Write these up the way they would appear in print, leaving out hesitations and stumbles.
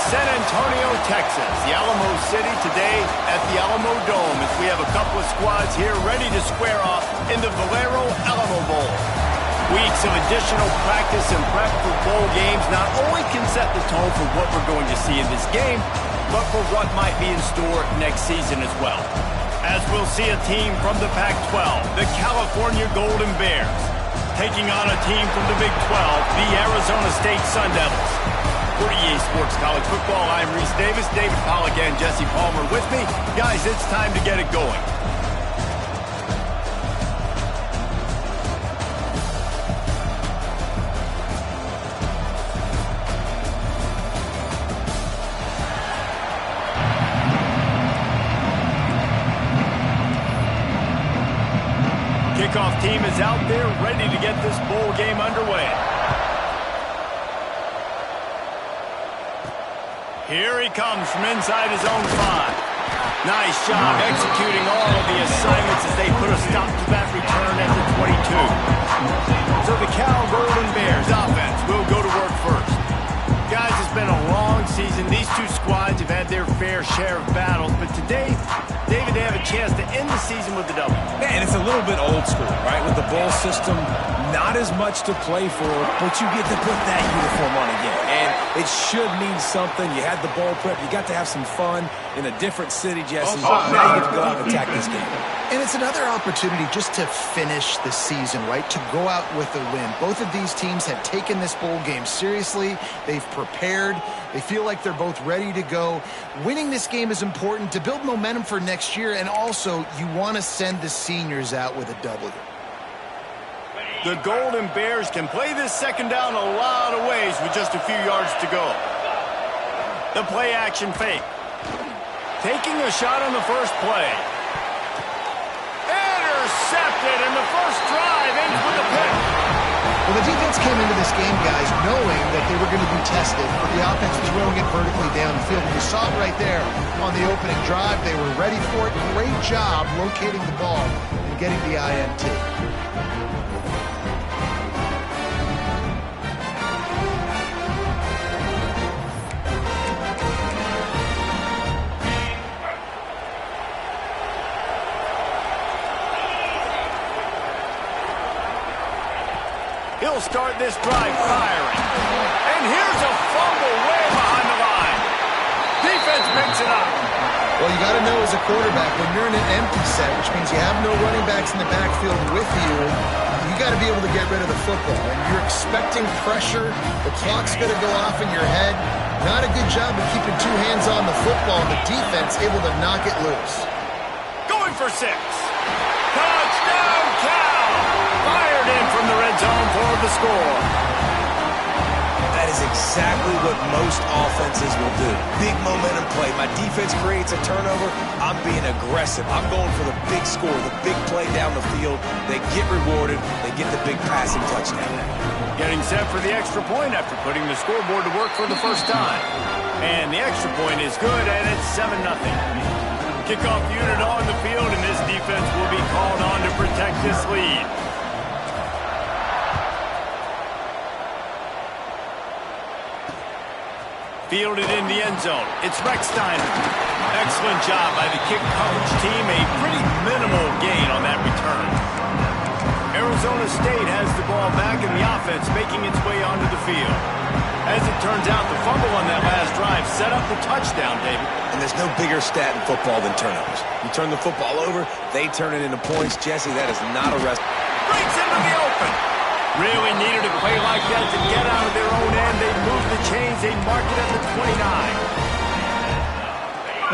San Antonio, Texas, the Alamo City today at the Alamo Dome as we have a couple of squads here ready to square off in the Valero Alamo Bowl. Weeks of additional practice and prep for bowl games not only can set the tone for what we're going to see in this game, but for what might be in store next season as well. As we'll see a team from the Pac-12, the California Golden Bears, taking on a team from the Big 12, the Arizona State Sun Devils. For EA Sports College Football, I'm Reese Davis, David Pollack, and Jesse Palmer with me. Guys, it's time to get it going. Kickoff team is out there ready to get this bowl game underway. Here he comes from inside his own 5. Nice job executing all of the assignments as they put a stop to that return at the 22. So the Cal Golden Bears offense will go to work first. Guys, it's been a long season. These two squads have had their fair share of battles, but today, David, they have a chance to end the season with a double. Yeah, and it's a little bit old school, right? With the bowl system, not as much to play for, but you get to put that uniform on again. And it should mean something. You had the bowl prep. You got to have some fun in a different city, Jesse. Now you get to go out and attack this game. And it's another opportunity just to finish the season, right? To go out with a win. Both of these teams have taken this bowl game seriously. They've prepared. They feel like they're both ready to go. Winning this game is important to build momentum for next year, and also you want to send the seniors out with a W. The Golden Bears can play this second down a lot of ways with just a few yards to go. The play action fake. Taking a shot on the first play. Intercepted, and the first drive ends with a pick. Well, the defense came into this game, guys, knowing that they were going to be tested, but the offense was throwing it vertically down the field. And you saw it right there on the opening drive. They were ready for it. Great job locating the ball and getting the INT. He'll start this drive firing. And here's a fumble way behind the line. Defense picks it up. Well, you got to know as a quarterback, when you're in an empty set, which means you have no running backs in the backfield with you, you got to be able to get rid of the football. And you're expecting pressure. The clock's going to go off in your head. Not a good job of keeping two hands on the football, and the defense able to knock it loose. Going for 6. Touchdown, Cal! Fired in from the red zone for the score. That is exactly what most offenses will do. Big momentum play. My defense creates a turnover. I'm being aggressive. I'm going for the big score, the big play down the field. They get rewarded. They get the big passing touchdown. Getting set for the extra point after putting the scoreboard to work for the first time. And the extra point is good, and it's 7-0. Kickoff unit on the field, and this defense will be called on to protect this lead. Fielded in the end zone. It's Recksteiner. Excellent job by the kick coverage team. A pretty minimal gain on that return. Arizona State has the ball back in the offense, making its way onto the field. As it turns out, the fumble on that last drive set up the touchdown, David. And there's no bigger stat in football than turnovers. You turn the football over, they turn it into points. Jesse, that is not a rest. Breaks into the open. Really needed a play like that to get out of their own end. They moved the chains. They marked it at the 29.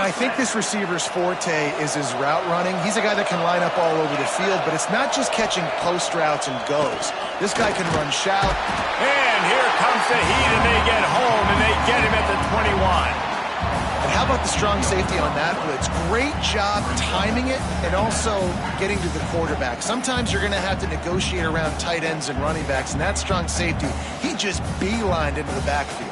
Now, I think this receiver's forte is his route running. He's a guy that can line up all over the field, but it's not just catching post routes and goes. This guy can run shout. And here comes the heat, and they get home, and they get him at the 21. And how about the strong safety on that blitz? Great job timing it and also getting to the quarterback. Sometimes you're going to have to negotiate around tight ends and running backs, and that strong safety, he just beelined into the backfield.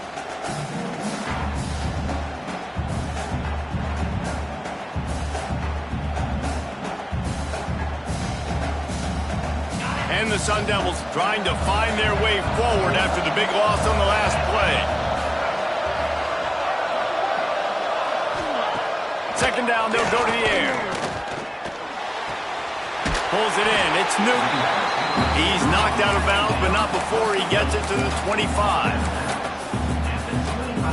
And the Sun Devils trying to find their way forward after the big loss on the last play. second down, they'll go to the air. Pulls it in. It's Newton. He's knocked out of bounds, but not before he gets it to the 25.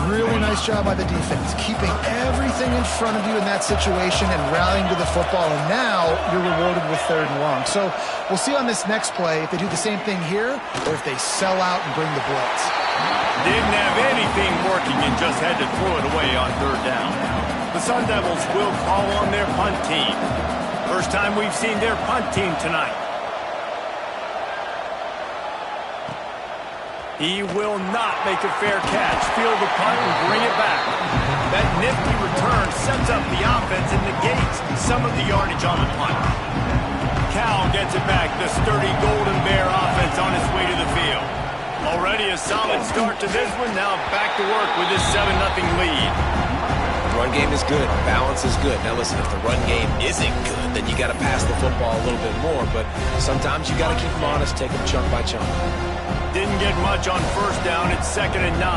Really nice job by the defense, keeping everything in front of you in that situation and rallying to the football, and now you're rewarded with 3rd and long. So we'll see on this next play if they do the same thing here or if they sell out and bring the blitz. Didn't have anything working and just had to throw it away on 3rd down. The Sun Devils will call on their punt team. First time we've seen their punt team tonight. He will not make a fair catch. Field the punt and bring it back. That nifty return sets up the offense and negates some of the yardage on the punt. Cal gets it back. The sturdy Golden Bear offense on its way to the field. Already a solid start to this one. Now back to work with this 7-0 lead. The run game is good. Balance is good. Now listen, if the run game isn't good, then you got to pass the football a little bit more. But sometimes you got to keep them honest, take them chunk by chunk. Didn't get much on 1st down. It's 2nd and 9.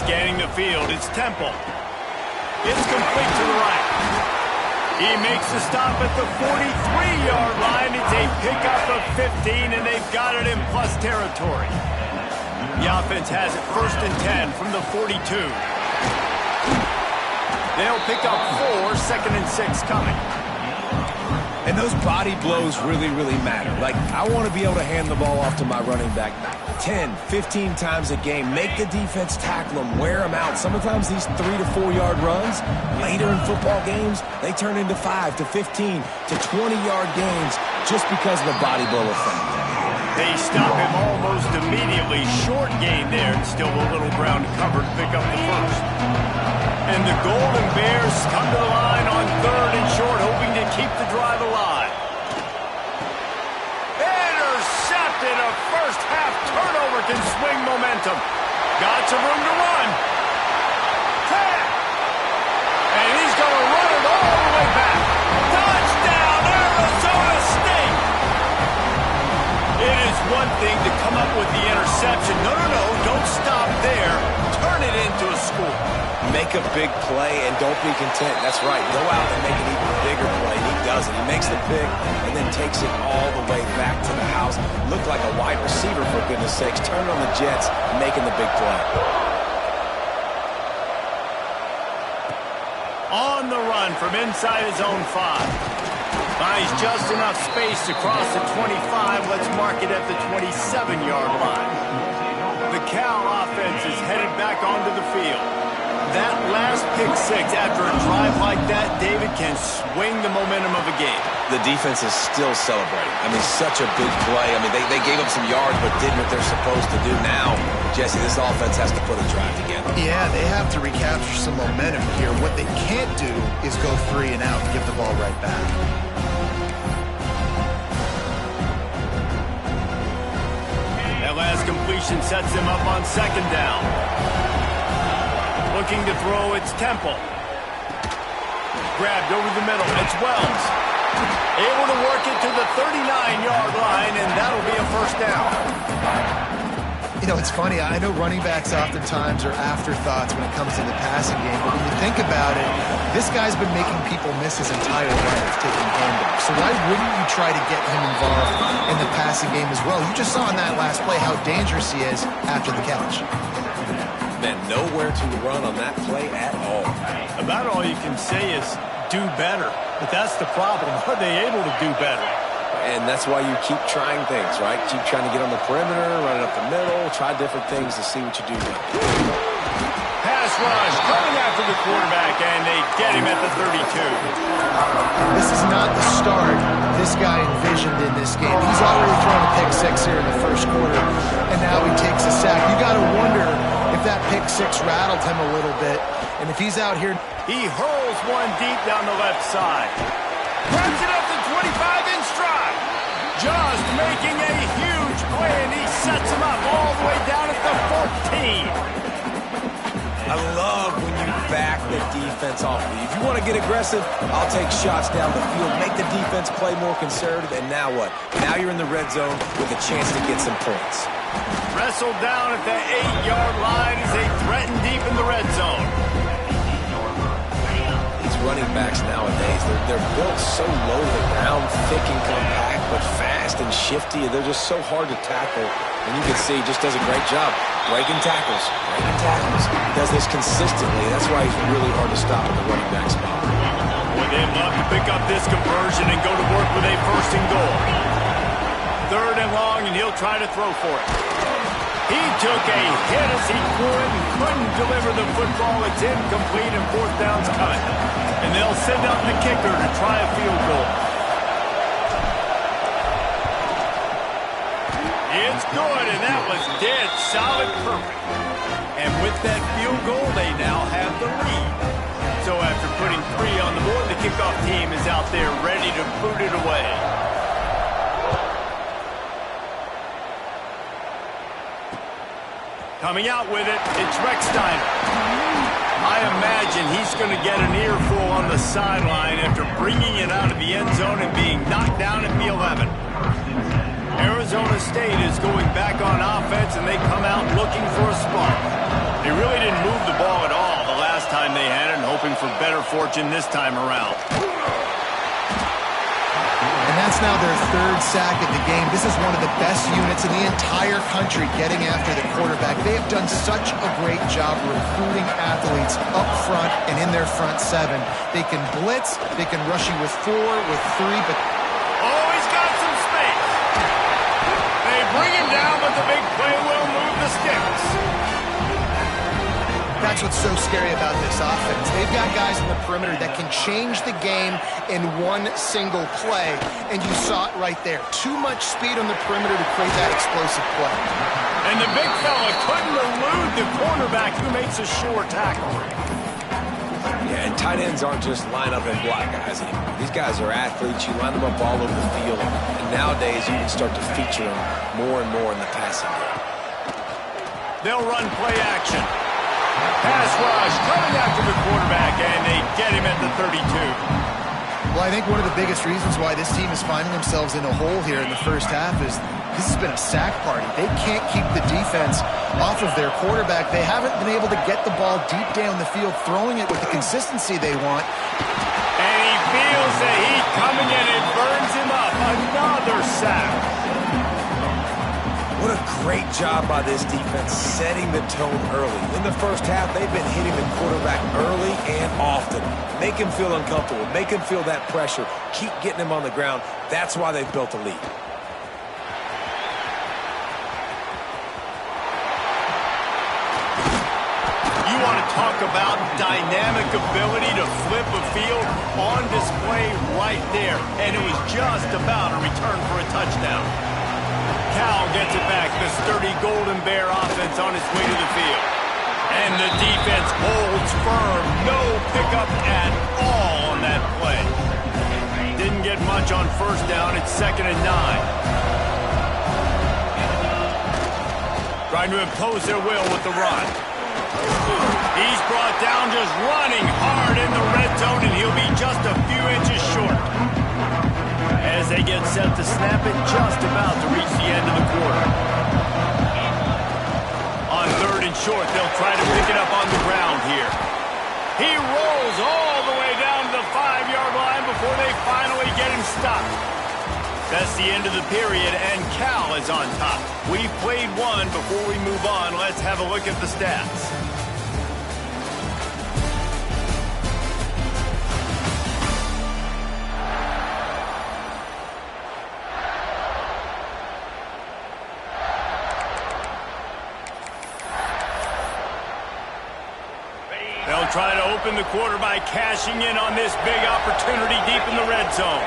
Scanning the field. It's Temple. It's complete to the right. He makes the stop at the 43-yard line. It's a pickup of 15, and they've got it in plus territory. The offense has it 1st and 10 from the 42. They'll pick up 4, 2nd and 6 coming. And those body blows really, really matter. Like, I want to be able to hand the ball off to my running back 10, 15 times a game. Make the defense tackle them, wear them out. Sometimes these 3 to 4 yard runs, later in football games, they turn into 5 to 15 to 20-yard games just because of the body blow effect. They stop him almost immediately. Short gain there, and still a little ground to cover to pick up the 1st. And the Golden Bears come to the line on 3rd and short, hoping to keep the drive alive. Intercepted. A first-half turnover can swing momentum. Got some room to run. 10. And he's going to run it all the way back. Touchdown, Arizona State. It is one thing to come up with the interception. No, don't stop there. Turn it into a score. Make a big play and don't be content. That's right. Go out and make an even bigger play. And he does it. He makes the pick and then takes it all the way back to the house. Looked like a wide receiver, for goodness sakes. Turn on the Jets, making the big play. On the run from inside his own 5. Finds just enough space to cross the 25. Let's mark it at the 27-yard line. The Cal offense is headed back onto the field. That last pick 6 after a drive like that, David, can swing the momentum of a game. The defense is still celebrating. I mean, such a big play. I mean, they gave up some yards but did what they're supposed to do. Now, Jesse, this offense has to put a drive together. Yeah, they have to recapture some momentum here. What they can't do is go 3 and out and give the ball right back. That last completion sets them up on 2nd down. Looking to throw, it's Temple. Grabbed over the middle, it's Wells. Able to work it to the 39-yard line, and that'll be a 1st down. You know, it's funny. I know running backs oftentimes are afterthoughts when it comes to the passing game, but when you think about it, this guy's been making people miss his entire life taking handoffs. So why wouldn't you try to get him involved in the passing game as well? You just saw in that last play how dangerous he is after the catch. Man, nowhere to run on that play at all. About all you can say is do better. But that's the problem. Are they able to do better? And that's why you keep trying things, right? Keep trying to get on the perimeter, run it up the middle, try different things to see what you do. Pass rush coming after the quarterback, and they get him at the 32. This is not the start this guy envisioned in this game. He's already thrown a pick 6 here in the 1st quarter, and now he takes a sack. You got to wonder if that pick 6 rattled him a little bit, and if he's out here. He hurls one deep down the left side. Grabs it up to 25 in stride. Just making a huge play, and he sets him up all the way down at the 14. I love when you back the defense off of you. If you want to get aggressive, I'll take shots down the field, make the defense play more conservative, and now what? Now you're in the red zone with a chance to get some points. Wrestled down at the 8-yard line as they threaten deep in the red zone. It's running backs nowadays. They're built so low to the ground, thick and compact, but fast and shifty. They're just so hard to tackle. And you can see he just does a great job breaking tackles, breaking tackles. He does this consistently. That's why he's really hard to stop in the running back spot. Well, they'd love to pick up this conversion and go to work with a 1st and goal. 3rd and long, and he'll try to throw for it. He took a hit as he couldn't deliver the football. It's incomplete, and 4th down's cut. And they'll send out the kicker to try a field goal. It's good, and that was dead solid perfect. And with that field goal, they now have the lead. So after putting 3 on the board, the kickoff team is out there ready to boot it away. Coming out with it, it's Recksteiner. I imagine he's going to get an earful on the sideline after bringing it out of the end zone and being knocked down at the 11. Arizona State is going back on offense, and they come out looking for a spark. They really didn't move the ball at all the last time they had it, and hoping for better fortune this time around. And that's now their 3rd sack of the game. This is one of the best units in the entire country getting after the quarterback. They have done such a great job recruiting athletes up front and in their front 7. They can blitz, they can rush you with 4, with 3, but... Oh, he's got some space. They bring him down, but the big play will move the sticks. That's what's so scary about this offense. They've got guys in the perimeter that can change the game in one single play, and you saw it right there. Too much speed on the perimeter to create that explosive play. And the big fella couldn't elude the cornerback who makes a sure tackle. Yeah, and tight ends aren't just line up and block guys anymore. These guys are athletes. You line them up all over the field. And nowadays, you can start to feature them more and more in the passing game. They'll run play action. Pass rush coming after the quarterback, and they get him at the 32. Well, I think one of the biggest reasons why this team is finding themselves in a hole here in the first half is this has been a sack party. They can't keep the defense off of their quarterback. They haven't been able to get the ball deep down the field, throwing it with the consistency they want. And he feels the heat coming in and burns him up. Another sack. What a great job by this defense setting the tone early. In the first half, they've been hitting the quarterback early and often. Make him feel uncomfortable. Make him feel that pressure. Keep getting him on the ground. That's why they've built a lead. You want to talk about dynamic ability to flip a field on display right there. And it was just about a return for a touchdown. Cal gets it back. The sturdy Golden Bear offense on its way to the field. And the defense holds firm. No pickup at all on that play. Didn't get much on 1st down. It's 2nd and 9. Trying to impose their will with the run. He's brought down just running hard in the red zone, and he'll be just a few inches short. As they get set to snap it, just about to reach the end of the quarter. On 3rd and short, they'll try to pick it up on the ground here. He rolls all the way down to the 5-yard line before they finally get him stopped. That's the end of the period, and Cal is on top. We've played one. Before we move on, let's have a look at the stats. They'll try to open the quarter by cashing in on this big opportunity deep in the red zone.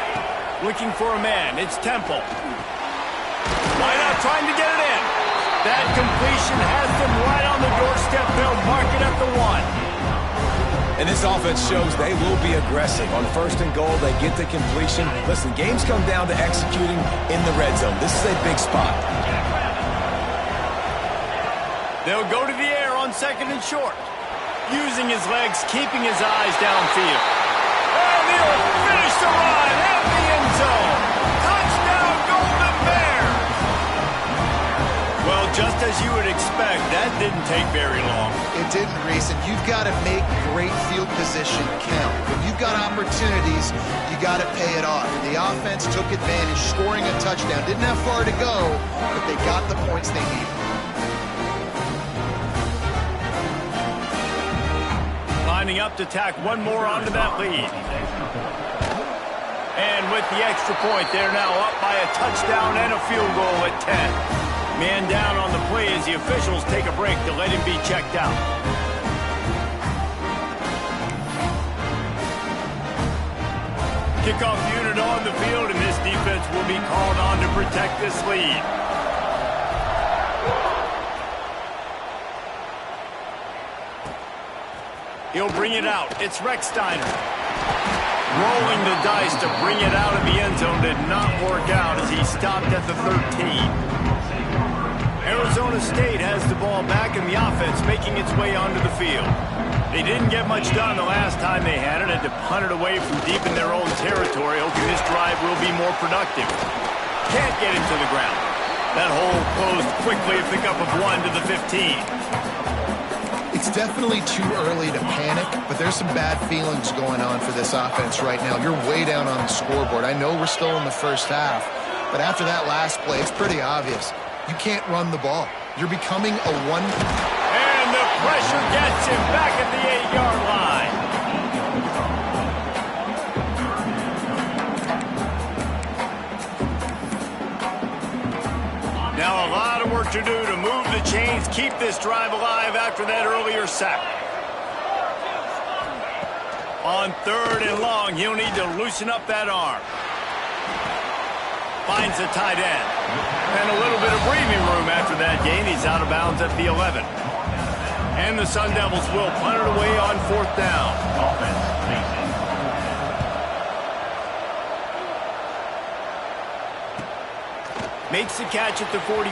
Looking for a man. It's Temple. Why not trying to get it in? That completion has them right on the doorstep. They'll mark it at the 1. And this offense shows they will be aggressive. On 1st and goal, they get the completion. Listen, games come down to executing in the red zone. This is a big spot. They'll go to the air on 2nd and short. Using his legs, keeping his eyes downfield. And he'll finish the run at the end zone. Touchdown, Golden Bear! Well, Just as you would expect, that didn't take very long. It didn't, Reese, and you've got to make great field position count. When you've got opportunities, you got to pay it off. The offense took advantage, scoring a touchdown. Didn't have far to go, but they got the points they needed. Lining up to tack one more onto that lead. And with the extra point, they're now up by a touchdown and a field goal at 10. Man down on the play as the officials take a break to let him be checked out. Kickoff unit on the field, and this defense will be called on to protect this lead. He'll bring it out. It's Recksteiner. Rolling the dice to bring it out of the end zone did not work out as he stopped at the 13. Arizona State has the ball back in the offense, making its way onto the field. They didn't get much done the last time they had it, had to punt it away from deep in their own territory, hoping this drive will be more productive. Can't get it to the ground. That hole closed quickly, a pickup of 1 to the 15. It's definitely too early to panic, but there's some bad feelings going on for this offense right now. You're way down on the scoreboard. I know we're still in the first half, but after that last play, it's pretty obvious. You can't run the ball. You're becoming a one... And the pressure gets him back at the 8-yard line. Now a lot of work to do to move the chains, keep this drive alive after that earlier sack. On 3rd and long, he'll need to loosen up that arm. Finds a tight end. And a little bit of breathing room after that gain. He's out of bounds at the 11. And the Sun Devils will punt it away on 4th down. Makes the catch at the 45.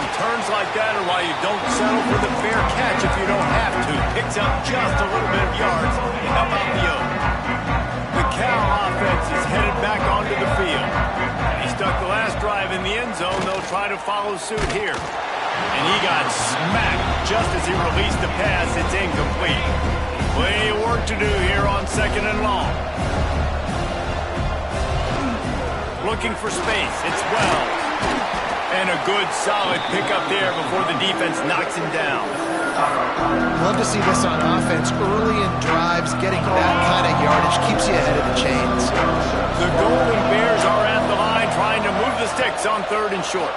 Returns like that are why you don't settle for the fair catch if you don't have to. Picks up just a little bit of yards to help out the Oak. The Cal offense is headed back onto the field. He stuck the last drive in the end zone. They'll try to follow suit here. And he got smacked just as he released the pass. It's incomplete. Plenty of work to do here on 2nd and long. Looking for space. It's Wells. And a good, solid pickup there before the defense knocks him down. Love to see this on offense. Early in drives, getting that kind of yardage keeps you ahead of the chains. The Golden Bears are at the line trying to move the sticks on 3rd and short.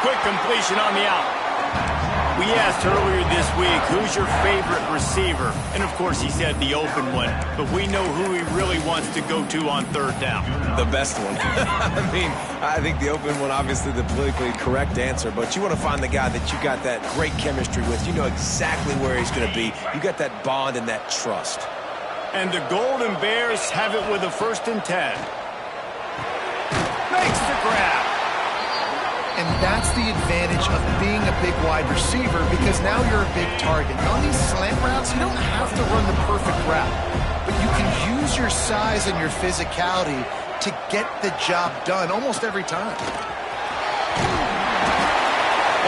Quick completion on the out. We asked earlier this week, who's your favorite receiver? And of course he said the open one, but we know who he really wants to go to on 3rd down. The best one. I think the open one, obviously the politically correct answer, but you want to find the guy that you got that great chemistry with. You know exactly where he's going to be. You got that bond and that trust. And the Golden Bears have it with a 1st and 10. Makes the grab. And that's the advantage of being a big wide receiver, because now you're a big target. On these slant routes, you don't have to run the perfect route, but you can use your size and your physicality to get the job done almost every time.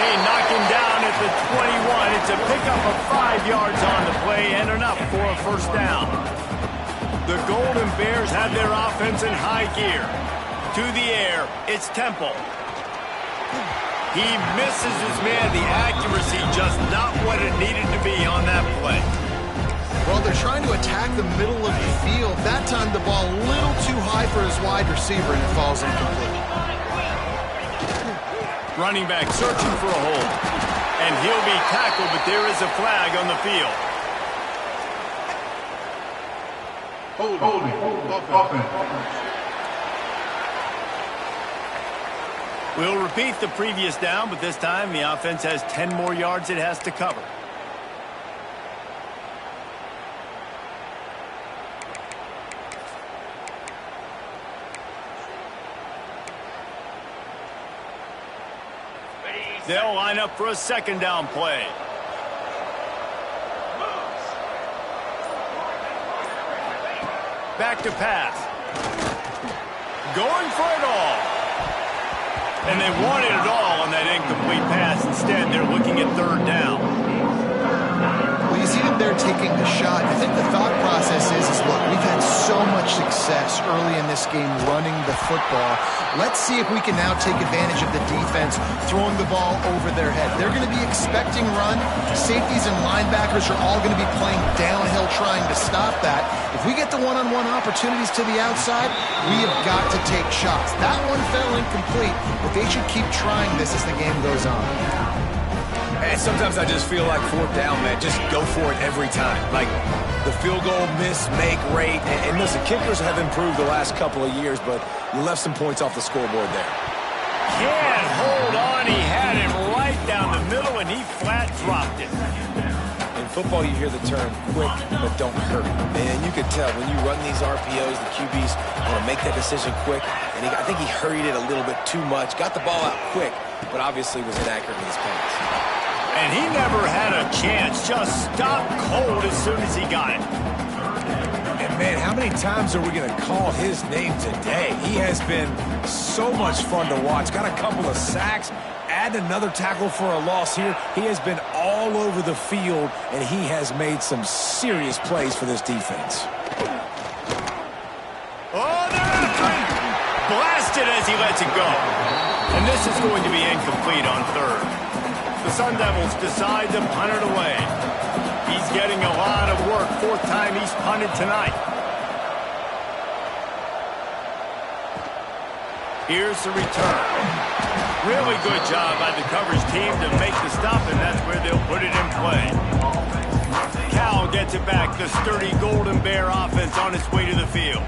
They knock him down at the 21. It's a pickup of 5 yards on the play and enough for a 1st down. The Golden Bears have their offense in high gear. To the air, it's Temple. He misses his man. The accuracy just not what it needed to be on that play. Well, they're trying to attack the middle of the field. That time the ball a little too high for his wide receiver, and it falls incomplete. Running back searching for a hole. And he'll be tackled, but there is a flag on the field. Holding. Offense. We'll repeat the previous down, but this time the offense has 10 more yards it has to cover. They'll line up for a 2nd down play. Back to pass. Going for it all. And they wanted it all on that incomplete pass. Instead, they're looking at third down. Well, you see them there taking the shot. I think the thought process is look, we've had so much success early in this game running the football. Let's see if we can now take advantage of the defense throwing the ball over their head. They're going to be expecting run. Safeties and linebackers are all going to be playing downhill trying to stop that. If we get the one-on-one opportunities to the outside, we have got to take shots. That one fell incomplete, but they should keep trying this as the game goes on. And sometimes I just feel like fourth down, man, just go for it every time. Like the field goal miss-make rate. And listen, kickers have improved the last couple of years, but you left some points off the scoreboard there. Can't hold on. He had it right down the middle, and he flat dropped it. In football, you hear the term quick, but don't hurt. And you can tell when you run these RPOs, the QBs want to make that decision quick. And I think he hurried it a little bit too much, got the ball out quick, but obviously was inaccurate with his pass. And he never had a chance, just stopped cold as soon as he got it. And man, how many times are we going to call his name today? He has been so much fun to watch. Got a couple of sacks, add another tackle for a loss here. He has been all over the field, and he has made some serious plays for this defense. Oh, they're after him! Blasted as he lets it go. And this is going to be incomplete on third. The Sun Devils decide to punt it away. He's getting a lot of work. Fourth time he's punted tonight. Here's the return. Really good job by the coverage team to make the stop, and that's where they'll put it in play. Cal gets it back. The sturdy Golden Bear offense on its way to the field.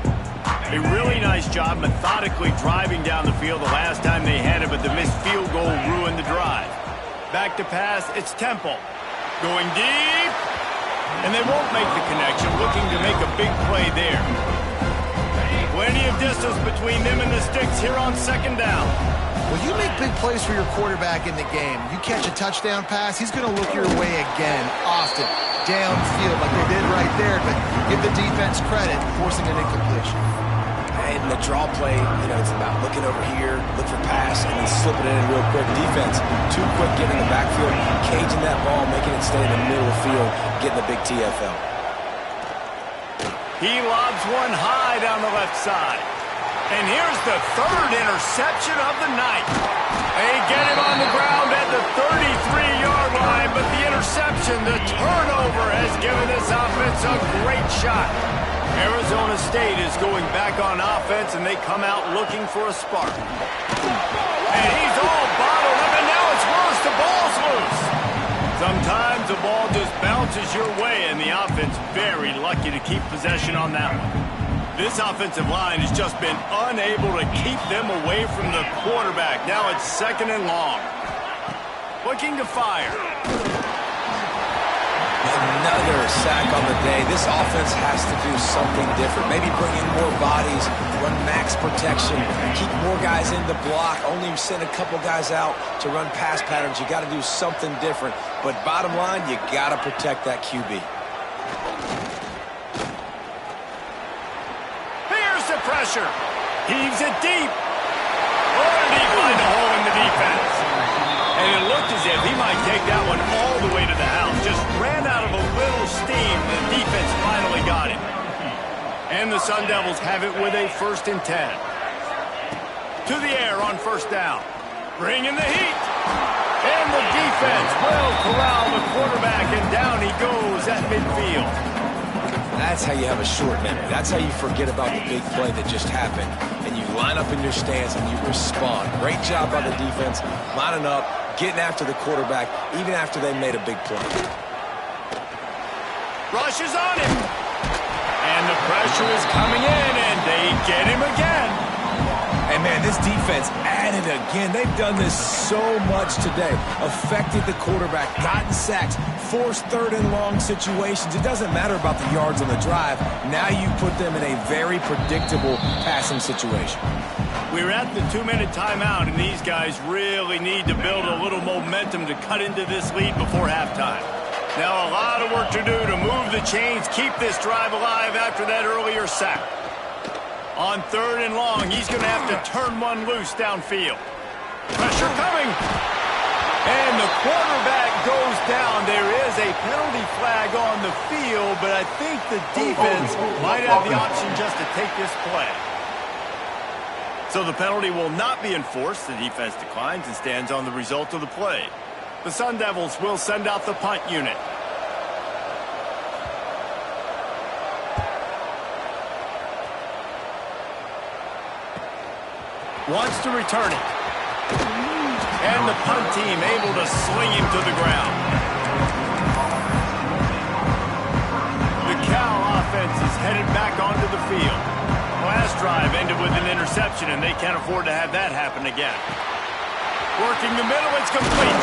A really nice job methodically driving down the field the last time they had it, but the missed field goal ruined the drive. Back to pass, it's Temple. Going deep, and they won't make the connection, looking to make a big play there. Plenty of distance between them and the sticks here on second down. Well, you make big plays for your quarterback in the game. You catch a touchdown pass, he's going to look your way again, often, downfield like they did right there, but give the defense credit, forcing an incompletion. And the draw play, it's about looking over here, look for pass, and then slipping it in real quick. Defense, too quick getting in the backfield, caging that ball, making it stay in the middle of the field, getting the big TFL. He lobs one high down the left side. And here's the third interception of the night. They get him on the ground at the 33-yard line, but the interception, the turnover, has given this offense a great shot. Arizona State is going back on offense, and they come out looking for a spark. And he's all bottled up, and now it's worse. The ball's loose. Sometimes the ball just bounces your way, and the offense very lucky to keep possession on that one. This offensive line has just been unable to keep them away from the quarterback. Now it's second and long. Looking to fire. Another sack on the day. This offense has to do something different. Maybe bring in more bodies, run max protection, keep more guys in the block, only send a couple guys out to run pass patterns. You got to do something different. But bottom line, you got to protect that QB. Here's the pressure. Heaves it deep. Oh, did he find a hole in the defense? And it looked as if he might take that one all the way to the house. Just ran out of a little steam. The defense finally got it. And the Sun Devils have it with a 1st and 10. To the air on first down. Bring in the heat. And the defense will corral the quarterback, and down he goes at midfield. That's how you have a short memory. That's how you forget about the big play that just happened. And you line up in your stance and you respond. Great job by the defense, lining up, getting after the quarterback, even after they made a big play. Rush is on him. And the pressure is coming in, and they get him again. And, man, this defense added again. They've done this so much today. Affected the quarterback, gotten sacks, forced third and long situations. It doesn't matter about the yards on the drive. Now you put them in a very predictable passing situation. We're at the 2-minute timeout, and these guys really need to build a little momentum to cut into this lead before halftime. Now a lot of work to do to move the chains, keep this drive alive after that earlier sack. On 3rd and long, he's going to have to turn one loose downfield. Pressure coming. And the quarterback goes down. There is a penalty flag on the field, but I think the defense might have the option just to take this play. So the penalty will not be enforced. The defense declines and stands on the result of the play. The Sun Devils will send out the punt unit. Wants to return it. And the punt team able to sling him to the ground. The Cal offense is headed back onto the field. Last drive ended with an interception, and they can't afford to have that happen again. Working the middle, it's complete.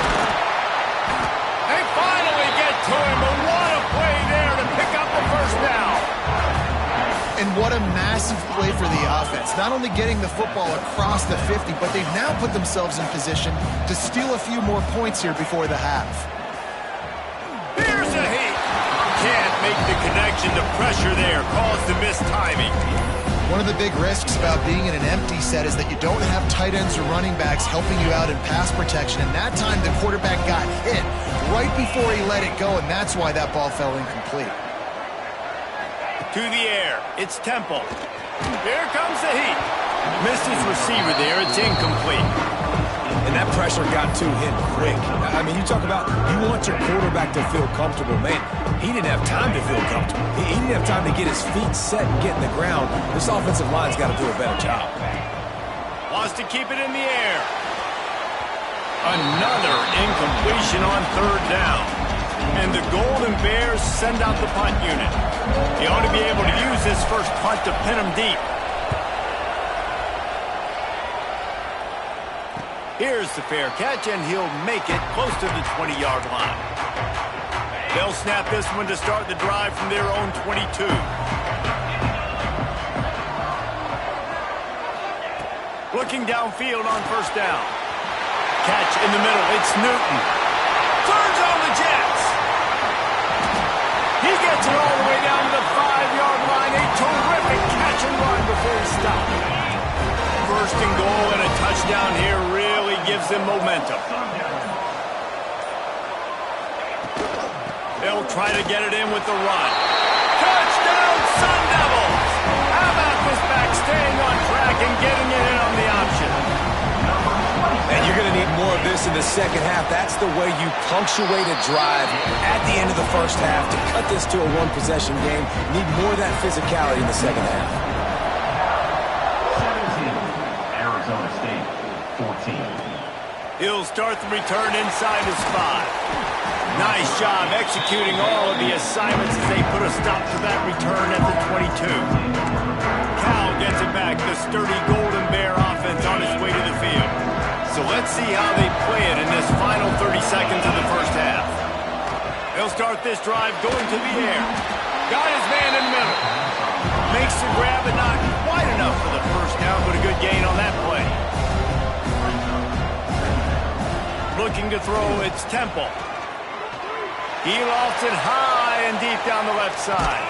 They finally get to him, but what a play there to pick up the first down. And what a massive play for the offense. Not only getting the football across the 50, but they've now put themselves in position to steal a few more points here before the half. Here's a heat. Can't make the connection. The pressure there caused the missed timing. One of the big risks about being in an empty set is that you don't have tight ends or running backs helping you out in pass protection. And that time the quarterback got hit right before he let it go, and that's why that ball fell incomplete. To the air. It's Temple. Here comes the heat. Missed his receiver there. It's incomplete. And that pressure got to him quick. I mean, you talk about you want your quarterback to feel comfortable. Man, he didn't have time to feel comfortable. He didn't have time to get his feet set and get in the ground. This offensive line's got to do a better job. Wants to keep it in the air. Another incompletion on third down. And the Golden Bears send out the punt unit. He ought to be able to use this first punt to pin him deep. Here's the fair catch, and he'll make it close to the 20-yard line. They'll snap this one to start the drive from their own 22. Looking downfield on first down. Catch in the middle. It's Newton. Turns on the Jets. He gets it all the way down to the 5-yard line. A terrific catch and run before he stopped. First and goal and a touchdown here really gives them momentum. They'll try to get it in with the run. Touchdown, Sun Devils! How about this back staying on track and getting it in on the option? And you're going to need more of this in the second half. That's the way you punctuate a drive at the end of the first half to cut this to a one-possession game. You need more of that physicality in the second half. 17, Arizona State, 14. He'll start the return inside his spot. Nice job executing all of the assignments as they put a stop to that return at the 22. Cal gets it back. The sturdy Golden Bear offense on its way to the field. So let's see how they play it in this final 30 seconds of the first half. They'll start this drive going to the air. Got his man in the middle. Makes the grab, but not quite enough for the first down, but a good gain on that play. Looking to throw, it's Temple. He lofts it high and deep down the left side.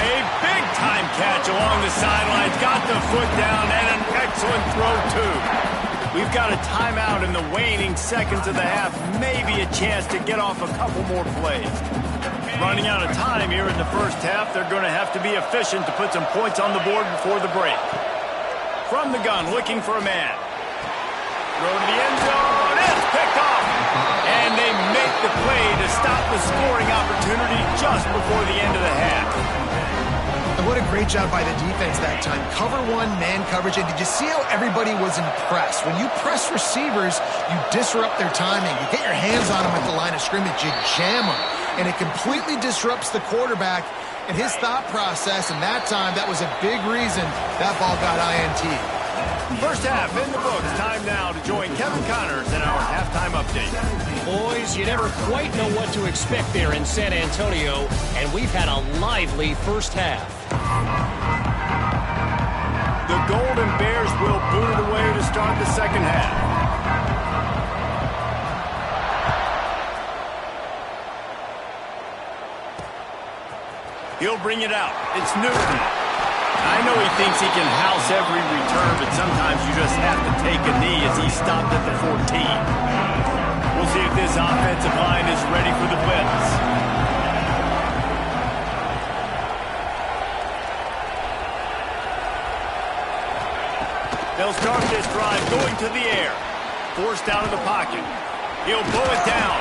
A big-time catch along the sidelines. Got the foot down and an excellent throw, too. We've got a timeout in the waning seconds of the half. Maybe a chance to get off a couple more plays. Running out of time here in the first half. They're going to have to be efficient to put some points on the board before the break. From the gun, looking for a man. Throw to the end zone. It's picked off. And they make the play to stop the scoring opportunity just before the end of the half. And what a great job by the defense that time. Cover one, man coverage. And did you see how everybody was impressed? When you press receivers, you disrupt their timing. You get your hands on them at the line of scrimmage. You jam them. And it completely disrupts the quarterback and his thought process. And that time, that was a big reason that ball got INT. First half in the books. Time now to join Kevin Connors in our halftime update. Boys, you never quite know what to expect there in San Antonio, and we've had a lively first half. The Golden Bears will boot it away to start the second half. He'll bring it out. It's Newton. I know he thinks he can house every return, but sometimes you just have to take a knee as he stopped at the 14. We'll see if this offensive line is ready for the blitz. They'll start this drive going to the air. Forced out of the pocket. He'll pull it down.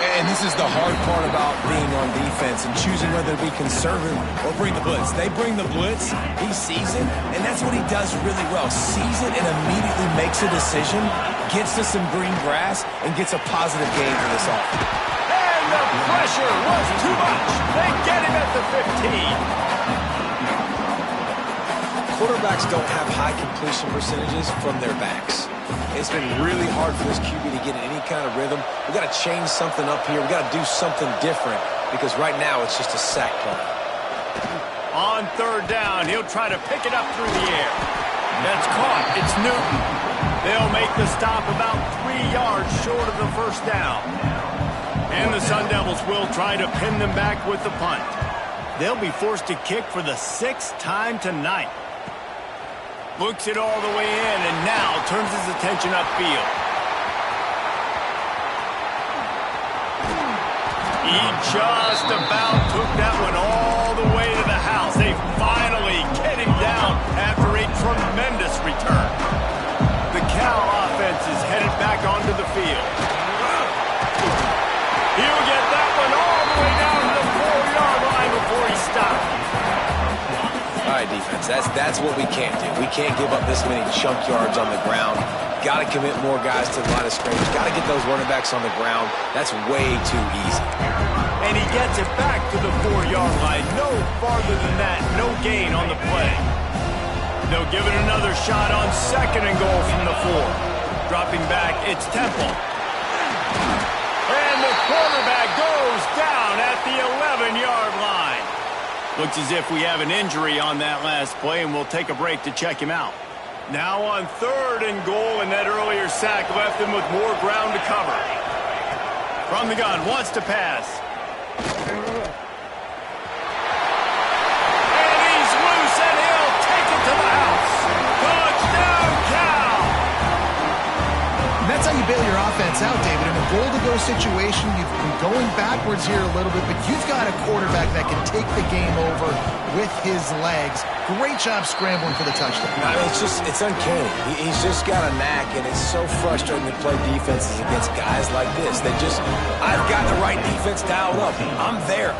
And this is the hard part about being on defense and choosing whether to be conservative or bring the blitz. They bring the blitz, he sees it, and that's what he does really well. Sees it and immediately makes a decision, gets to some green grass, and gets a positive gain for this offense. And the pressure was too much. They get him at the 15. Quarterbacks don't have high completion percentages from their backs. It's been really hard for this QB to get in any kind of rhythm. We've got to change something up here. We've got to do something different because right now it's just a sack play. On third down, he'll try to pick it up through the air. That's caught. It's Newton. They'll make the stop about 3 yards short of the first down. And the Sun Devils will try to pin them back with the punt. They'll be forced to kick for the 6th time tonight. Looks it all the way in and now turns his attention upfield. He just about took that one all the way to the house. They finally get him down after a tremendous return. The Cal offense is headed back onto the field. He'll get that one all the way down to the 4-yard line before he stops. All right, defense, that's what we can't do. We can't give up this many chunk yards on the ground. Got to commit more guys to the line of scrimmage. Got to get those running backs on the ground. That's way too easy. And he gets it back to the 4-yard line. No farther than that. No gain on the play. They'll give it another shot on 2nd and goal from the 4. Dropping back, it's Temple. And the quarterback goes down at the 11-yard line. Looks as if we have an injury on that last play, and we'll take a break to check him out. Now on 3rd and goal, and that earlier sack left him with more ground to cover. From the gun, wants to pass. And he's loose, and he'll take it to the house. Touchdown, Cal! And that's how you bail your offense out, David. In a goal-to-go situation, you've been going backwards here a little bit, but you've got a quarterback that can take the game over with his legs. Great job scrambling for the touchdown. I mean, it's uncanny. He's just got a knack, and it's so frustrating to play defenses against guys like this. I've got the right defense dialed up. I'm there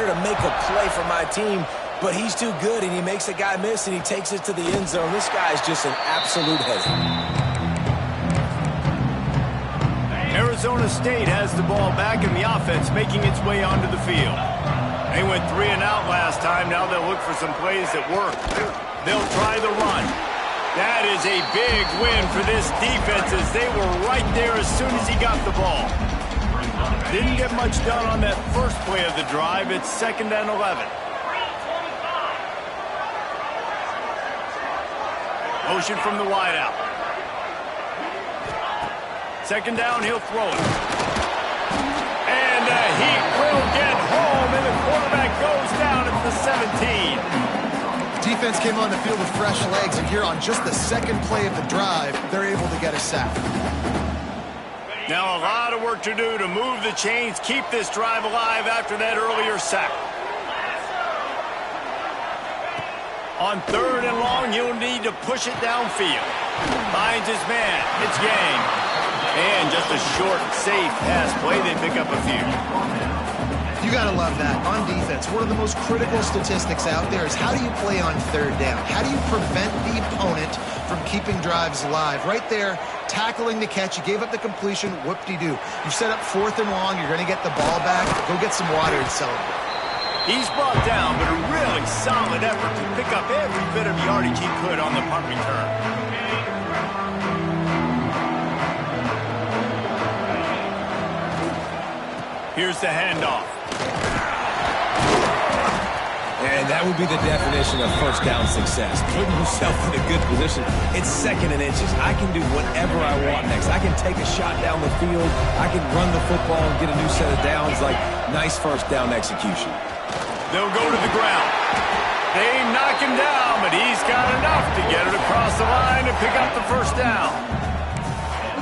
to make a play for my team, but he's too good, and he makes a guy miss, and he takes it to the end zone. This guy is just an absolute headache. Arizona State has the ball back in the offense, making its way onto the field. They went 3 and out last time. Now they'll look for some plays that work. They'll try the run. That is a big win for this defense as they were right there as soon as he got the ball. Didn't get much done on that first play of the drive. It's 2nd and 11. Motion from the wideout. 2nd down, he'll throw it. And he will get home, and the quarterback goes down at the 17. Defense came on the field with fresh legs, and here on just the 2nd play of the drive, they're able to get a sack. Now a lot of work to do to move the chains, keep this drive alive after that earlier sack. On 3rd and long, he'll need to push it downfield. Finds his man. It's Yang. And just a short, safe pass play. They pick up a few. You got to love that. On defense, one of the most critical statistics out there is how do you play on 3rd down? How do you prevent the opponent from keeping drives alive? Right there, tackling the catch. You gave up the completion. Whoop-de-doo. You set up 4th and long. You're going to get the ball back. Go get some water and celebrate. He's brought down, but a really solid effort to pick up every bit of yardage he could on the punt return. Here's the handoff. And that would be the definition of first down success. Putting yourself in a good position. It's 2nd and inches. I can do whatever I want next. I can take a shot down the field. I can run the football and get a new set of downs. Like, nice first down execution. They'll go to the ground. They knock him down, but he's got enough to get it across the line to pick up the first down.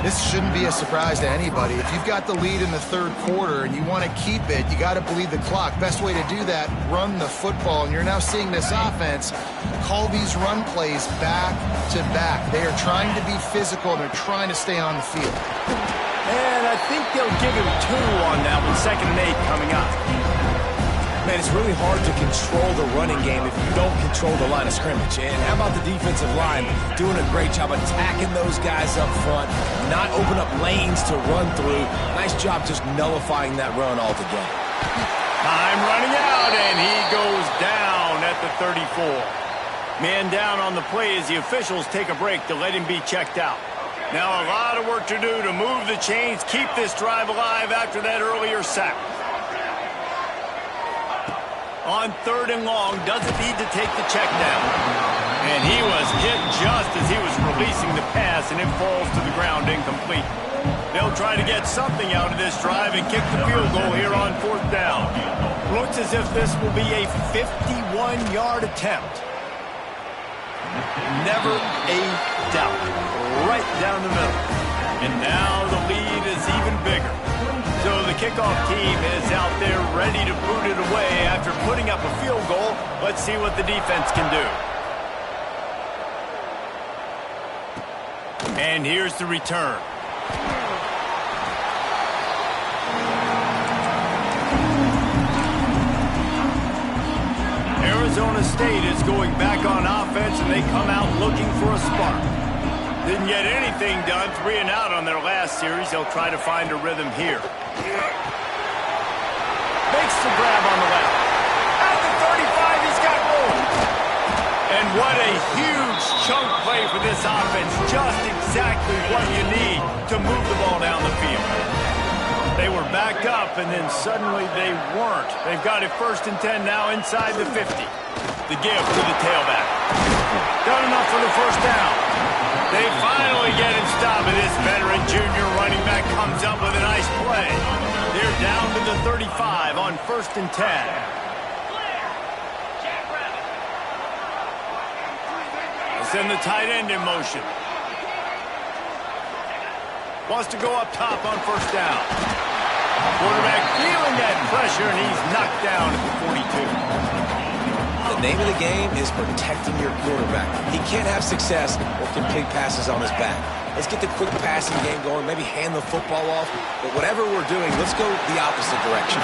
This shouldn't be a surprise to anybody. If you've got the lead in the third quarter and you want to keep it, you got to bleed the clock. Best way to do that, run the football. And you're now seeing this offense call these run plays back to back. They are trying to be physical, and they're trying to stay on the field. And I think they'll give him 2 on that one, 2nd and 8 coming up. Man, it's really hard to control the running game if you don't control the line of scrimmage. And how about the defensive line doing a great job attacking those guys up front, not open up lanes to run through. Nice job just nullifying that run altogether. Time running out, and he goes down at the 34. Man down on the play as the officials take a break to let him be checked out. Now a lot of work to do to move the chains, keep this drive alive after that earlier sack. On 3rd and long, doesn't need to take the check down. And he was hit just as he was releasing the pass, and it falls to the ground incomplete. They'll try to get something out of this drive and kick the field goal here on 4th down. Looks as if this will be a 51-yard attempt. Never a doubt. Right down the middle. And now the lead is even bigger. So the kickoff team is out there ready to boot it away after putting up a field goal. Let's see what the defense can do. And here's the return. Arizona State is going back on offense, and they come out looking for a spark. Didn't get anything done, 3 and out on their last series. They'll try to find a rhythm here. Makes the grab on the left. At the 35, he's got room. And what a huge chunk play for this offense. Just exactly what you need to move the ball down the field. They were backed up, and then suddenly they weren't. They've got it 1st and 10 now inside the 50. The give to the tailback. Done enough for the first down. They finally get him stopped, and this veteran junior running back comes up with a nice play. They're down to the 35 on 1st and 10. They send the tight end in motion. Wants to go up top on 1st down. Quarterback feeling that pressure, and he's knocked down at the 42. The name of the game is protecting your quarterback. He can't have success or complete passes on his back. Let's get the quick passing game going, maybe hand the football off. But whatever we're doing, let's go the opposite direction.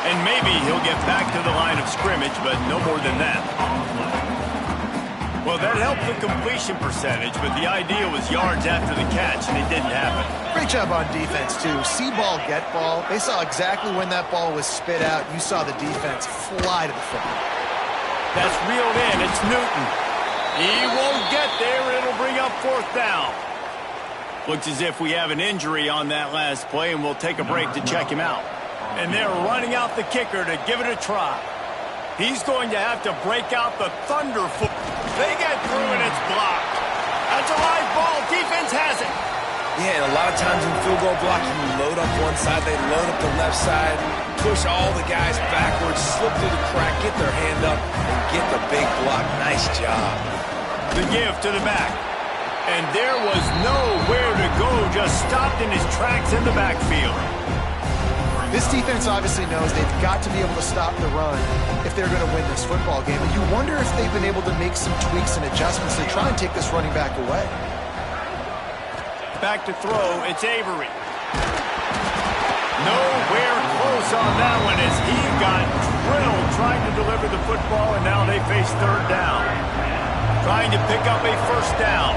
And maybe he'll get back to the line of scrimmage, but no more than that. Well, that helped the completion percentage, but the idea was yards after the catch, and it didn't happen. Great job on defense, too. See ball, get ball. They saw exactly when that ball was spit out. You saw the defense fly to the football. That's reeled in. It's Newton. He won't get there. It'll bring up 4th down. Looks as if we have an injury on that last play, and we'll take a break to check him out. And they're running out the kicker to give it a try. He's going to have to break out the thunder foot. They get through, and it's blocked. That's a live ball. Defense has it. Yeah, and a lot of times in field goal blocking, you load up one side, they load up the left side, push all the guys backwards, slip through the crack, get their hand up, and get the big block. Nice job. The give to the back. And there was nowhere to go, just stopped in his tracks in the backfield. This defense obviously knows they've got to be able to stop the run if they're going to win this football game. And you wonder if they've been able to make some tweaks and adjustments to try and take this running back away. Back to throw, it's Avery. Nowhere close on that one as he got drilled trying to deliver the football, and now they face 3rd down. Trying to pick up a 1st down.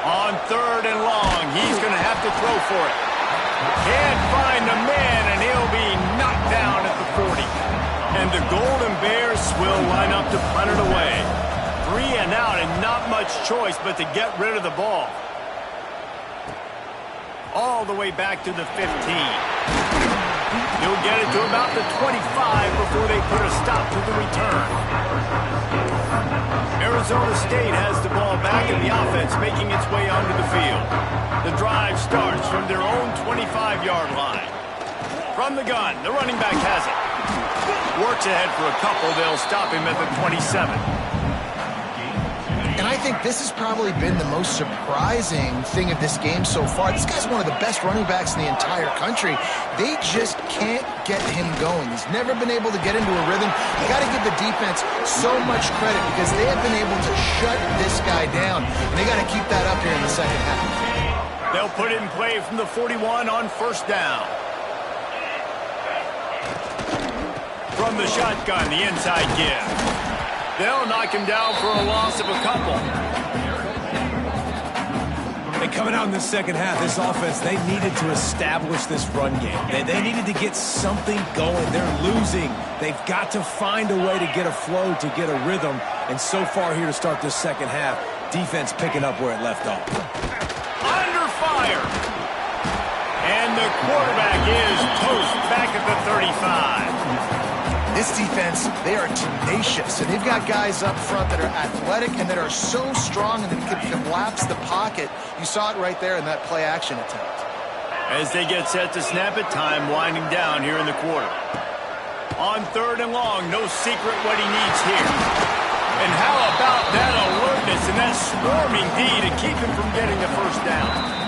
On 3rd and long, he's going to have to throw for it. Can't find the man, and he'll be knocked down at the 40. And the Golden Bears will line up to punt it away. 3 and out, and not much choice but to get rid of the ball. All the way back to the 15. He'll get it to about the 25 before they put a stop to the return. Arizona State has the ball back, and the offense making its way onto the field. The drive starts from their own 25-yard line. From the gun, the running back has it. Works ahead for a couple. They'll stop him at the 27. And I think this has probably been the most surprising thing of this game so far. This guy's one of the best running backs in the entire country. They just can't get him going. He's never been able to get into a rhythm. You got to give the defense so much credit because they have been able to shut this guy down. And they got to keep that up here in the second half. They'll put it in play from the 41 on first down. From the shotgun, the inside give. They'll knock him down for a loss of a couple. And coming out in the second half, this offense, they needed to establish this run game. They needed to get something going. They're losing. They've got to find a way to get a flow, to get a rhythm. And so far here to start this second half, defense picking up where it left off. Under fire. And the quarterback is toast back at the 35. This defense, they are tenacious, and they've got guys up front that are athletic and that are so strong and that can collapse the pocket. You saw it right there in that play-action attempt. As they get set to snap it, time winding down here in the quarter. On third and long, no secret what he needs here. And how about that alertness and that swarming D to keep him from getting the first down?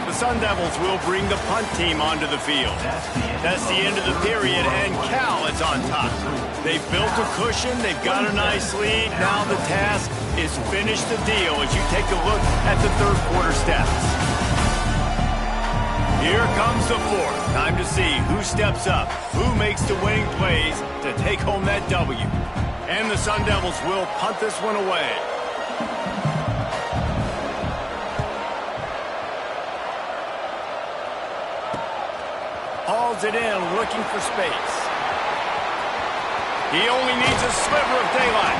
The Sun Devils will bring the punt team onto the field. That's the end of the period, and Cal is on top. They've built a cushion. They've got a nice lead. Now the task is finish the deal as you take a look at the third quarter stats. Here comes the fourth. Time to see who steps up, who makes the winning plays to take home that W. And the Sun Devils will punt this one away. Hauls it in, looking for space. He only needs a sliver of daylight.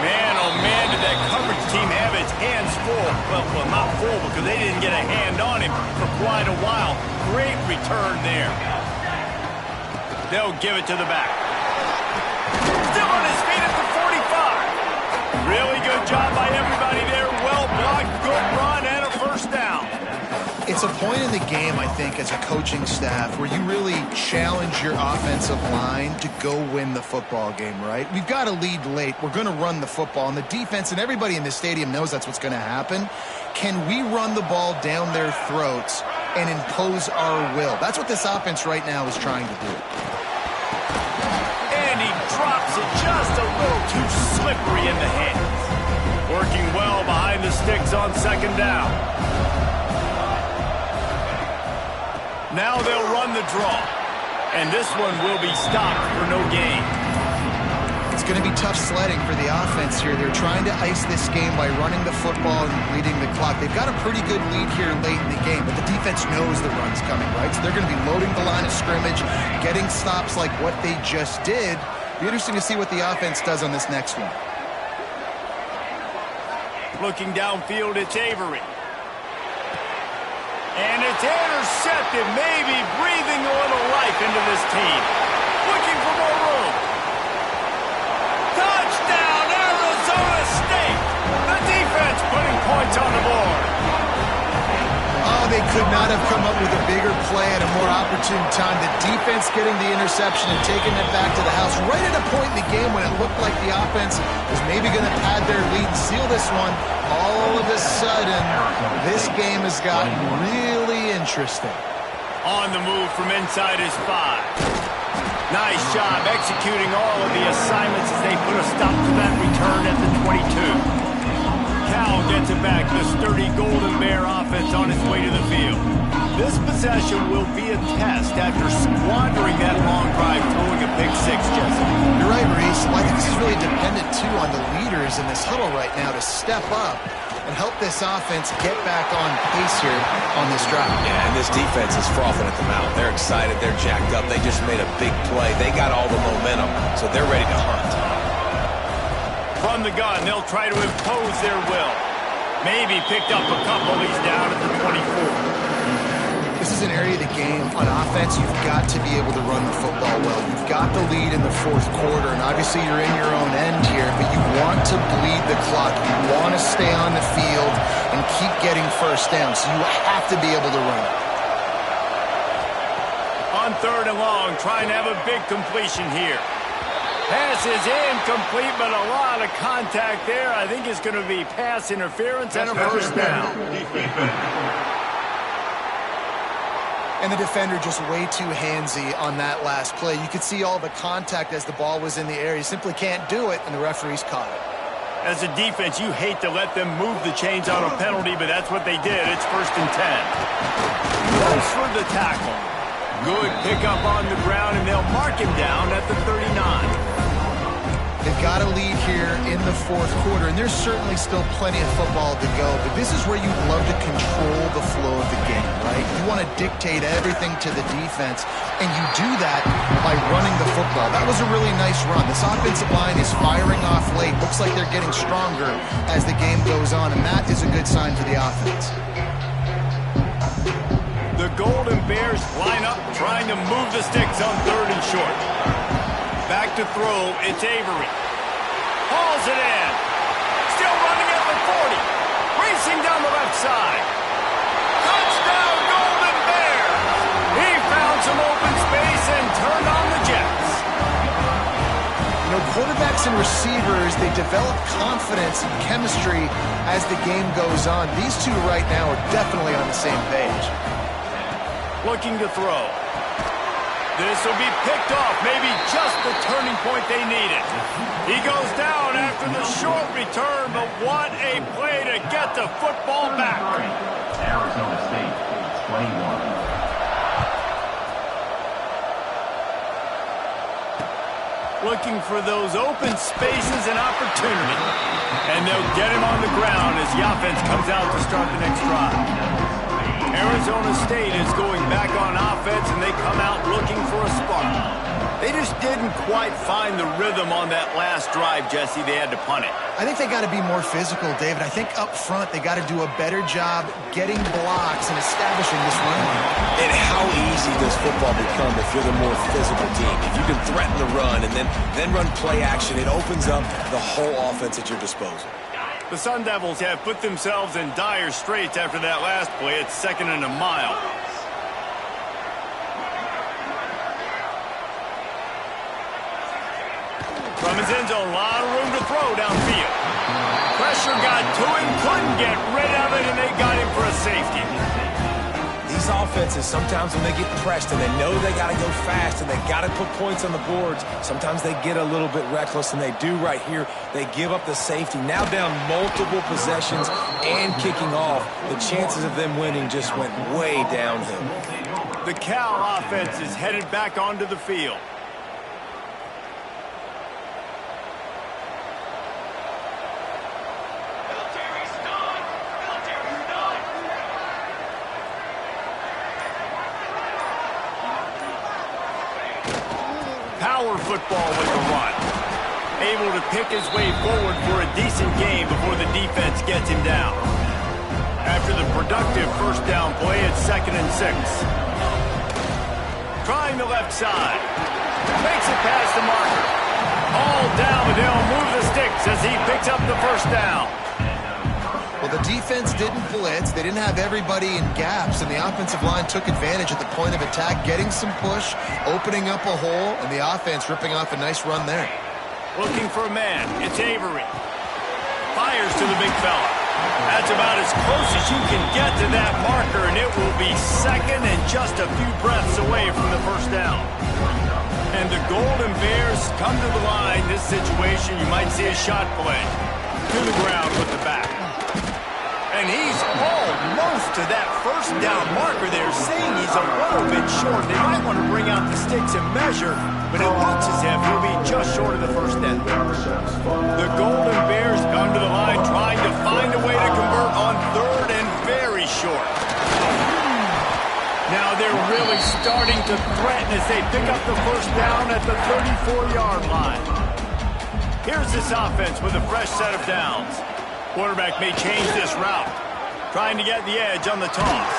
Man, oh man, did that coverage team have its hands full. Well, not full because they didn't get a hand on him for quite a while. Great return there. They'll give it to the back. Still on his feet at the 45. Really good job by everybody there. Well blocked, good run, and a first down. It's a point in the game, I think, as a coaching staff where you really challenge your offensive line to go win the football game, right? We've got to lead late. We're going to run the football, and the defense and everybody in the stadium knows that's what's going to happen. Can we run the ball down their throats and impose our will? That's what this offense right now is trying to do. And he drops it just a little too slippery in the hands. Working well behind the sticks on second down. Now they'll run the draw. And this one will be stopped for no gain. It's going to be tough sledding for the offense here. They're trying to ice this game by running the football and leading the clock. They've got a pretty good lead here late in the game, but the defense knows the run's coming, right? So they're going to be loading the line of scrimmage, getting stops like what they just did. Be interesting to see what the offense does on this next one. Looking downfield, it's Avery. And it's intercepted, maybe breathing a little life into this team. Looking for more room. Touchdown, Arizona State! The defense putting points on the board. Oh, they could not have come up with a bigger play at a more opportune time. The defense getting the interception and taking it back to the house right at a point in the game when it looked like the offense was maybe going to pad their lead and seal this one. All of a sudden, this game has gotten really interesting. On the move from inside his 5. Nice job executing all of the assignments as they put a stop to that return at the 22. Cal gets it back. The sturdy Golden Bear offense on its way to the field. This possession will be a test after squandering that long drive, throwing a pick 6, Jesse. You're right, Reese. Well, I think this is really dependent, too, on the leaders in this huddle right now to step up and help this offense get back on pace here on this drive. Yeah, and this defense is frothing at the mouth. They're excited. They're jacked up. They just made a big play. They got all the momentum, so they're ready to hunt. From the gun, they'll try to impose their will. Maybe picked up a couple. He's down at the 24. This is an area of the game on offense you've got to be able to run the football well. You've got the lead in the fourth quarter, and obviously you're in your own end here, but you want to bleed the clock. You want to stay on the field and keep getting first down, so you have to be able to run it. On 3rd and long, trying to have a big completion here. Pass is incomplete, but a lot of contact there. I think it's going to be pass interference and a first down. And the defender just way too handsy on that last play. You could see all the contact as the ball was in the air. He simply can't do it, and the referee's caught it. As a defense, you hate to let them move the chains on a penalty, but that's what they did. It's 1st and 10. Goes for the tackle. Good pickup on the ground, and they'll mark him down at the 39. They've got a lead here in the 4th quarter, and there's certainly still plenty of football to go, but this is where you'd love to control the flow of the game, right? You want to dictate everything to the defense, and you do that by running the football. That was a really nice run. This offensive line is firing off late. Looks like they're getting stronger as the game goes on, and that is a good sign for the offense. The Golden Bears line up, trying to move the sticks on 3rd and short. Back to throw, it's Avery. Hauls it in. Still running at the 40. Racing down the left side. Touchdown, Golden Bears! He found some open space and turned on the Jets. You know, quarterbacks and receivers, they develop confidence and chemistry as the game goes on. These two right now are definitely on the same page. Looking to throw. This will be picked off, maybe just the turning point they needed. He goes down after the short return, but what a play to get the football back. Arizona State, 21. Looking for those open spaces and opportunity. And they'll get him on the ground as the offense comes out to start the next drive. Arizona State is going back on offense, and they come out looking for a spark. They just didn't quite find the rhythm on that last drive, Jesse. They had to punt it. I think they got to be more physical, David. I think up front they got to do a better job getting blocks and establishing this run line. And how easy does football become if you're the more physical team? If you can threaten the run and then run play action, it opens up the whole offense at your disposal. The Sun Devils have put themselves in dire straits after that last play. It's 2nd and a mile. From his end zone, a lot of room to throw downfield. Pressure got to him, couldn't get rid of it, and they got him for a safety. These offenses, sometimes when they get pressed and they know they got to go fast and they got to put points on the boards, sometimes they get a little bit reckless, and they do right here. They give up the safety. Now down multiple possessions and kicking off. The chances of them winning just went way downhill. The Cal offense is headed back onto the field. Power football with the run. Able to pick his way forward for a decent game before the defense gets him down. After the productive 1st down play, it's 2nd and 6. Trying the left side. Makes it past the marker. All down, but they'll move the sticks as he picks up the 1st down. Well, the defense didn't blitz. They didn't have everybody in gaps, and the offensive line took advantage at the point of attack, getting some push, opening up a hole, and the offense ripping off a nice run there. Looking for a man. It's Avery. Fires to the big fella. That's about as close as you can get to that marker, and it will be 2nd and just a few breaths away from the 1st down. And the Golden Bears come to the line. This situation, you might see a shot play. To the ground with the back. And he's almost to that 1st down marker there, saying he's a little bit short. They might want to bring out the sticks and measure, but it looks as if he'll be just short of the 1st down. The Golden Bears come to the line trying to find a way to convert on 3rd and very short. Now they're really starting to threaten as they pick up the 1st down at the 34-yard line. Here's this offense with a fresh set of downs. Quarterback may change this route. Trying to get the edge on the toss.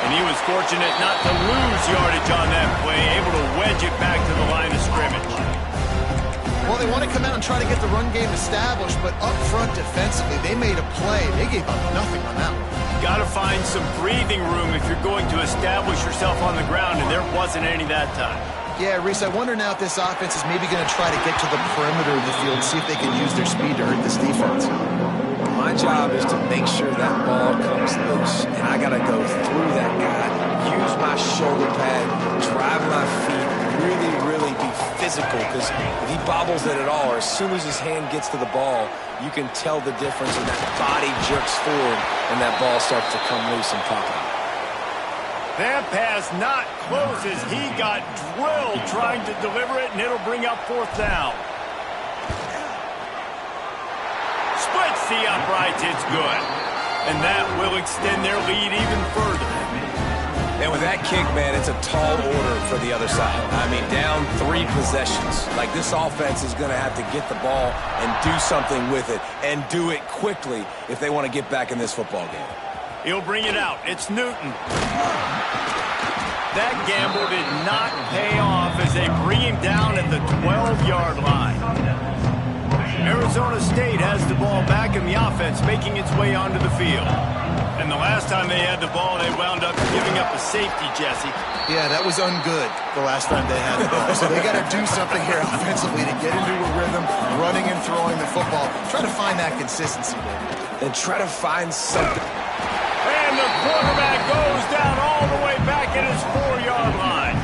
And he was fortunate not to lose yardage on that play, able to wedge it back to the line of scrimmage. Well, they want to come out and try to get the run game established, but up front defensively, they made a play. They gave up nothing on that one. Got to find some breathing room if you're going to establish yourself on the ground, and there wasn't any that time. Yeah, Reese, I wonder now if this offense is maybe going to try to get to the perimeter of the field and see if they can use their speed to hurt this defense. My job is to make sure that ball comes loose, and I got to go through that guy, use my shoulder pad, drive my feet, really be physical, because if he bobbles it at all, or as soon as his hand gets to the ball, you can tell the difference, and that body jerks forward, and that ball starts to come loose and pop out. That pass not close as he got drilled trying to deliver it, and it'll bring up fourth down. Splits the uprights, it's good. And that will extend their lead even further. And with that kick, man, it's a tall order for the other side. I mean, down 3 possessions. Like, this offense is going to have to get the ball and do something with it, and do it quickly if they want to get back in this football game. He'll bring it out. It's Newton. That gamble did not pay off as they bring him down at the 12-yard line. Arizona State has the ball back in the offense, making its way onto the field. And the last time they had the ball, they wound up giving up a safety, Jesse. Yeah, that was ungood the last time they had the ball. So they got to do something here offensively to get into a rhythm, running and throwing the football. Try to find that consistency, baby. And try to find something. And the quarterback goes down all the way back at his 4-yard line.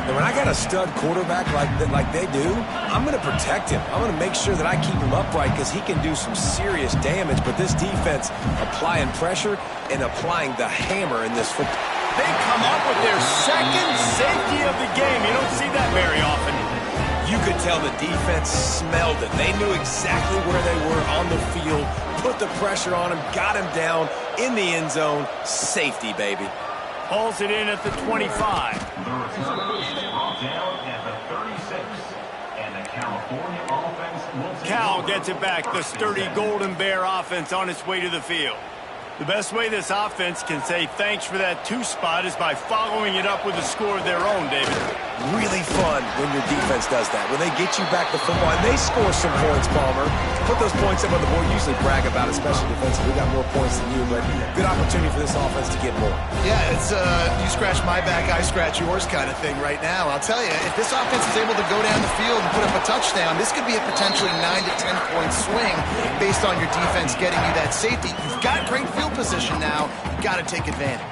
And when I got a stud quarterback like they do, I'm going to protect him. I'm going to make sure that I keep him upright because he can do some serious damage. But this defense applying pressure and applying the hammer in this football. They come up with their second safety of the game. You don't see that very often. You could tell the defense smelled it. They knew exactly where they were on the field, put the pressure on him, got him down in the end zone. Safety, baby. Hauls it in at the 25. Cal gets it back. The sturdy Golden Bear offense on its way to the field. The best way this offense can say thanks for that 2 spot is by following it up with a score of their own, David. Really fun when your defense does that. When they get you back the football, and they score some points, Palmer. Put those points up on the board. Usually brag about it, especially defensive. We got more points than you, but good opportunity for this offense to get more. Yeah, it's you scratch my back, I scratch yours kind of thing right now. I'll tell you, if this offense is able to go down the field and put up a touchdown, this could be a potentially 9 to 10 point swing based on your defense getting you that safety. You've got great field position now. You've got to take advantage.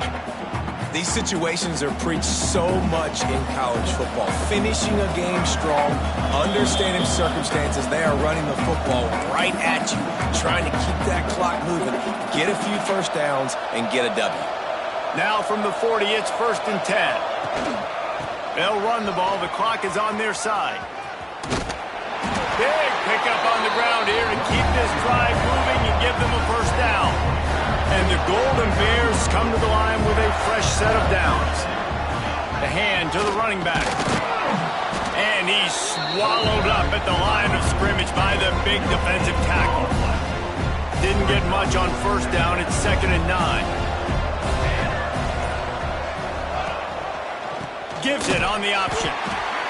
These situations are preached so much in college football. Finishing a game strong, understanding circumstances. They are running the football right at you, trying to keep that clock moving, get a few first downs, and get a W. Now from the 40, it's 1st and 10. They'll run the ball. The clock is on their side. Big pickup on the ground here to keep this drive moving and give them a first down. And the Golden Bears come to the line with a fresh set of downs. The hand to the running back. And he's swallowed up at the line of scrimmage by the big defensive tackle. Didn't get much on first down. It's 2nd and 9. Gives it on the option.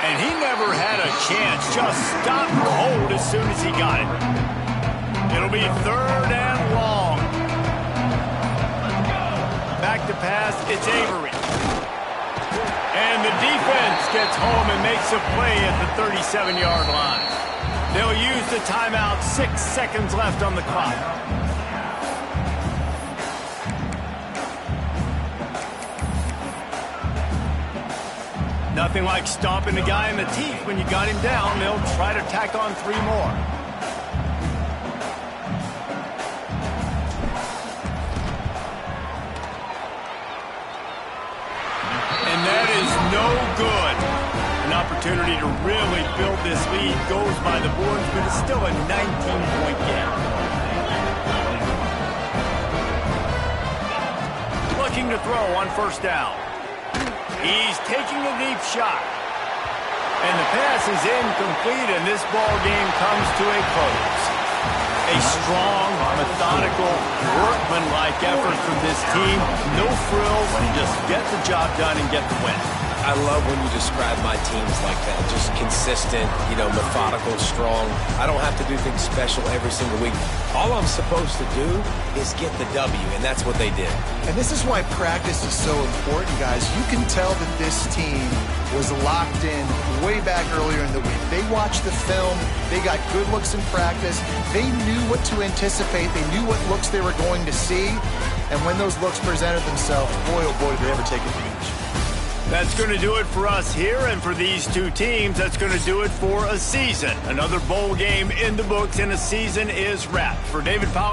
And he never had a chance. Just stopped cold as soon as he got it. It'll be 3rd and long. Back to pass, it's Avery. And the defense gets home and makes a play at the 37-yard line. They'll use the timeout, 6 seconds left on the clock. Nothing like stomping a guy in the teeth when you got him down. They'll try to tack on 3 more. No good. An opportunity to really build this lead goes by the boards, but it's still a 19-point game. Looking to throw on first down. He's taking a deep shot. And the pass is incomplete, and this ball game comes to a close. A strong, methodical, workmanlike effort from this team. No frills, just get the job done and get the win. I love when you describe my teams like that. Just consistent, methodical, strong. I don't have to do things special every single week. All I'm supposed to do is get the W, and that's what they did. And this is why practice is so important, guys. You can tell that this team was locked in way back earlier in the week. They watched the film. They got good looks in practice. They knew what to anticipate. They knew what looks they were going to see. And when those looks presented themselves, boy, oh boy, did they ever take advantage. That's going to do it for us here, and for these two teams, that's going to do it for a season. Another bowl game in the books, and a season is wrapped. For David Powell.